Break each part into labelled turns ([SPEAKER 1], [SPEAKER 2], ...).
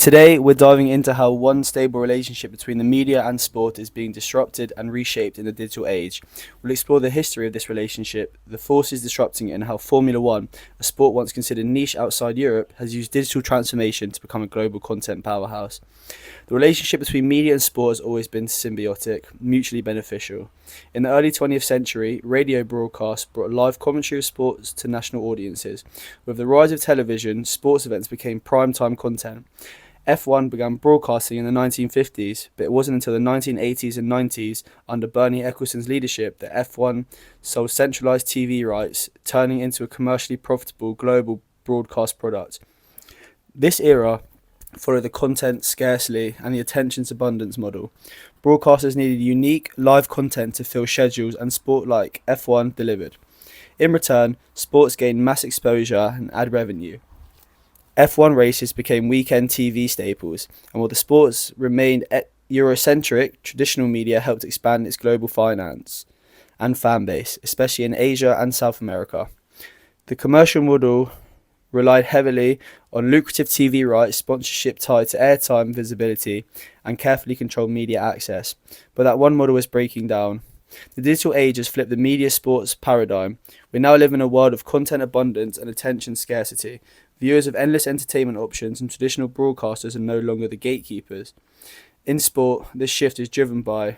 [SPEAKER 1] Today, we're diving into how one stable relationship between the media and sport is being disrupted and reshaped in the digital age. We'll explore the history of this relationship, the forces disrupting it, and how Formula One, a sport once considered niche outside Europe, has used digital transformation to become a global content powerhouse. The relationship between media and sport has always been symbiotic, mutually beneficial. In the early 20th century, radio broadcasts brought live commentary of sports to national audiences. With the rise of television, sports events became prime-time content. F1 began broadcasting in the 1950s, but it wasn't until the 1980s and 90s, under Bernie Ecclestone's leadership, that F1 sold centralized TV rights, turning into a commercially profitable global broadcast product. This era followed the content scarcity and the attention's abundance model. Broadcasters needed unique, live content to fill schedules, and sport like F1 delivered. In return, sports gained mass exposure and ad revenue. F1 races became weekend TV staples, and while the sports remained Eurocentric, traditional media helped expand its global finance and fan base, especially in Asia and South America. The commercial model relied heavily on lucrative TV rights, sponsorship tied to airtime visibility, and carefully controlled media access. But that one model is breaking down. The digital age has flipped the media sports paradigm. We now live in a world of content abundance and attention scarcity. Viewers have endless entertainment options, and traditional broadcasters are no longer the gatekeepers. In sport, this shift is driven by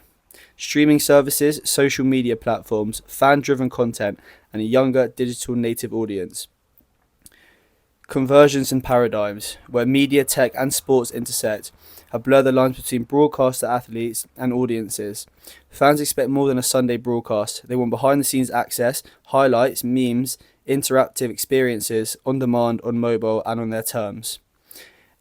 [SPEAKER 1] streaming services, social media platforms, fan-driven content, and a younger digital native audience. Conversions and paradigms, where media, tech, and sports intersect, have blurred the lines between broadcaster athletes and audiences. Fans expect more than a Sunday broadcast. They want behind-the-scenes access, highlights, memes, interactive experiences, on demand, on mobile, and on their terms.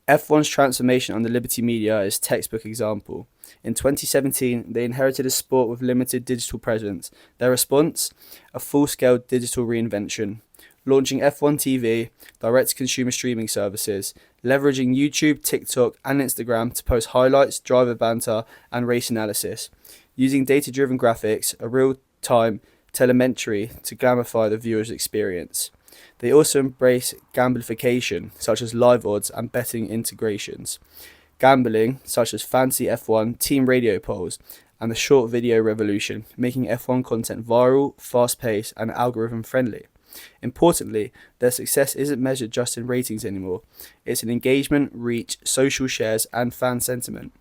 [SPEAKER 1] F1's transformation under Liberty Media is a textbook example. In 2017, they inherited a sport with limited digital presence. Their response? A full-scale digital reinvention. Launching F1 TV, direct-to-consumer streaming services, leveraging YouTube, TikTok, and Instagram to post highlights, driver banter, and race analysis. Using data-driven graphics, a real-time telemetry to gamify the viewer's experience. They also embrace gamification, such as live odds and betting integrations. Gambling, such as Fantasy F1, team radio polls, and the short video revolution, making F1 content viral, fast-paced, and algorithm-friendly. Importantly, their success isn't measured just in ratings anymore. It's in engagement, reach, social shares, and fan sentiment.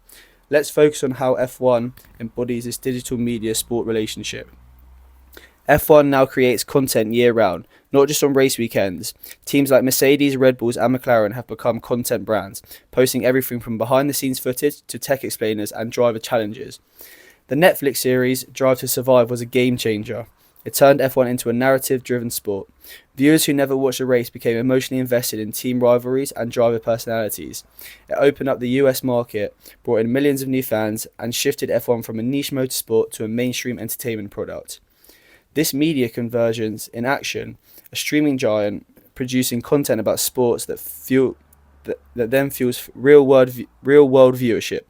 [SPEAKER 1] Let's focus on how F1 embodies this digital media sport relationship. F1 now creates content year-round, not just on race weekends. Teams like Mercedes, Red Bulls, and McLaren have become content brands, posting everything from behind-the-scenes footage to tech explainers and driver challenges. The Netflix series Drive to Survive was a game-changer. It turned F1 into a narrative-driven sport. Viewers who never watched a race became emotionally invested in team rivalries and driver personalities. It opened up the US market, brought in millions of new fans, and shifted F1 from a niche motorsport to a mainstream entertainment product. This media convergence in action, a streaming giant producing content about sports that then fuels real-world viewership,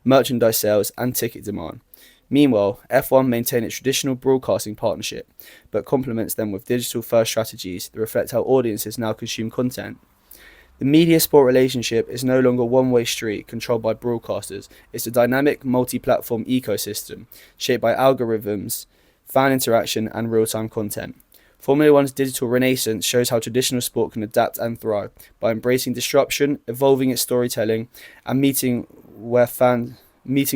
[SPEAKER 1] merchandise sales, and ticket demand. Meanwhile, F1 maintains its traditional broadcasting partnership, but complements them with digital-first strategies that reflect how audiences now consume content. The media-sport relationship is no longer a one-way street controlled by broadcasters. It's a dynamic, multi-platform ecosystem shaped by algorithms, fan interaction, and real-time content. Formula One's digital renaissance shows how traditional sport can adapt and thrive by embracing disruption, evolving its storytelling, and meeting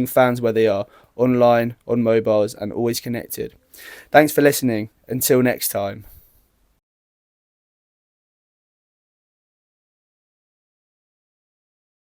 [SPEAKER 1] fans where they are, online, on mobiles, and always connected. Thanks for listening. Until next time.